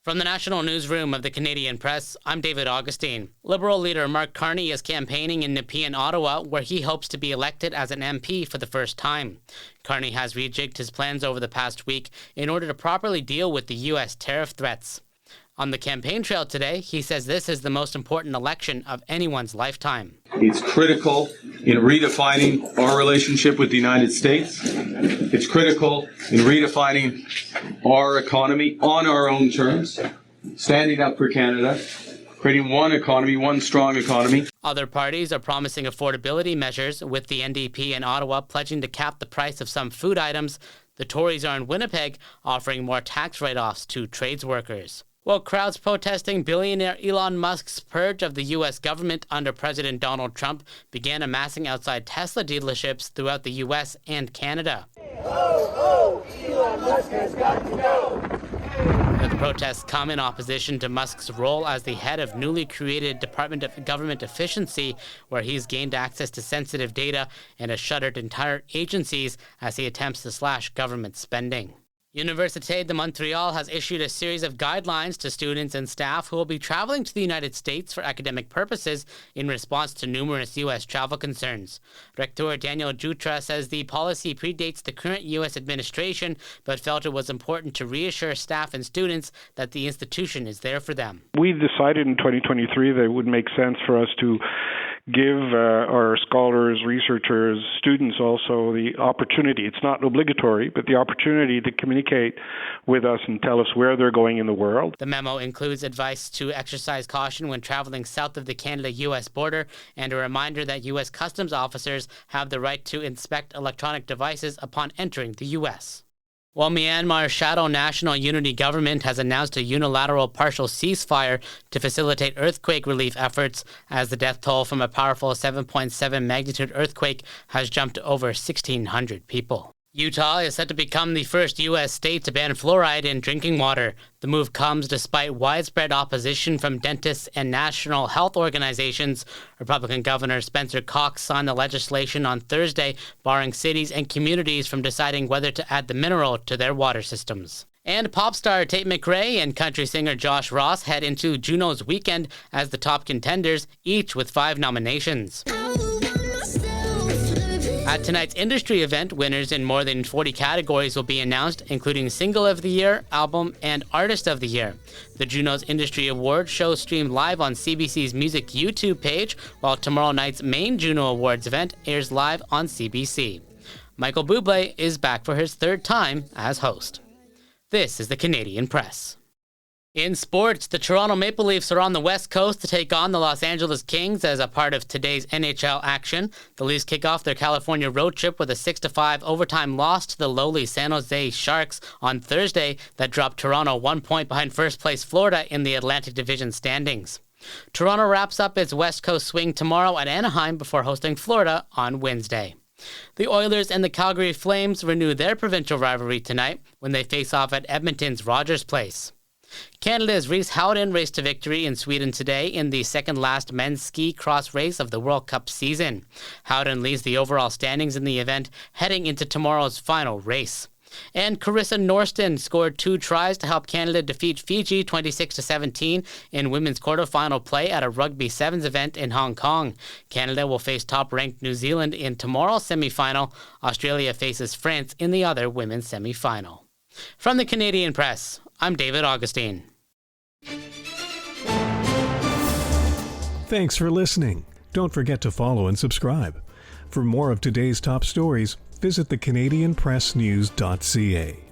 From the National Newsroom of the Canadian Press, I'm David Augustine. Liberal leader Mark Carney is campaigning in Nepean, Ottawa, where he hopes to be elected as an MP for the first time. Carney has rejigged his plans over the past week in order to properly deal with the U.S. tariff threats. On the campaign trail today, he says this is the most important election of anyone's lifetime. It's critical in redefining our relationship with the United States. It's critical in redefining our economy on our own terms, standing up for Canada, creating one economy, one strong economy. Other parties are promising affordability measures, with the NDP in Ottawa pledging to cap the price of some food items. The Tories are in Winnipeg offering more tax write-offs to trades workers. While crowds protesting billionaire Elon Musk's purge of the U.S. government under President Donald Trump began amassing outside Tesla dealerships throughout the U.S. and Canada. Elon Musk has got to go. The protests come in opposition to Musk's role as the head of newly created Department of Government Efficiency, where he's gained access to sensitive data and has shuttered entire agencies as he attempts to slash government spending. Université de Montréal has issued a series of guidelines to students and staff who will be traveling to the United States for academic purposes in response to numerous U.S. travel concerns. Rector Daniel Jutra says the policy predates the current U.S. administration, but felt it was important to reassure staff and students that the institution is there for them. We decided in 2023 that it would make sense for us to give our scholars, researchers, students also the opportunity. It's not obligatory, but the opportunity to communicate with us and tell us where they're going in the world. The memo includes advice to exercise caution when traveling south of the Canada-U.S. border and a reminder that U.S. customs officers have the right to inspect electronic devices upon entering the U.S. While Myanmar's shadow National Unity Government has announced a unilateral partial ceasefire to facilitate earthquake relief efforts, as the death toll from a powerful 7.7 magnitude earthquake has jumped to over 1,600 people. Utah is set to become the first U.S. state to ban fluoride in drinking water. The move comes despite widespread opposition from dentists and national health organizations. Republican Governor Spencer Cox signed the legislation on Thursday, barring cities and communities from deciding whether to add the mineral to their water systems. And pop star Tate McRae and country singer Josh Ross head into Junos weekend as the top contenders, each with 5 nominations. At tonight's industry event, winners in more than 40 categories will be announced, including Single of the Year, Album, and Artist of the Year. The Junos Industry Awards show streamed live on CBC's Music YouTube page, while tomorrow night's main Juno Awards event airs live on CBC. Michael Bublé is back for his 3rd time as host. This is the Canadian Press. In sports, the Toronto Maple Leafs are on the West Coast to take on the Los Angeles Kings as a part of today's NHL action. The Leafs kick off their California road trip with a 6-5 overtime loss to the lowly San Jose Sharks on Thursday that dropped Toronto 1 point behind first-place Florida in the Atlantic Division standings. Toronto wraps up its West Coast swing tomorrow at Anaheim before hosting Florida on Wednesday. The Oilers and the Calgary Flames renew their provincial rivalry tonight when they face off at Edmonton's Rogers Place. Canada's Rhys Howden raced to victory in Sweden today in the second-last men's ski cross race of the World Cup season. Howden leads the overall standings in the event, heading into tomorrow's final race. And Carissa Norston scored 2 tries to help Canada defeat Fiji 26-17 in women's quarterfinal play at a Rugby Sevens event in Hong Kong. Canada will face top-ranked New Zealand in tomorrow's semifinal. Australia faces France in the other women's semifinal. From the Canadian Press, I'm David Augustine. Thanks for listening. Don't forget to follow and subscribe. For more of today's top stories, visit thecanadianpressnews.ca.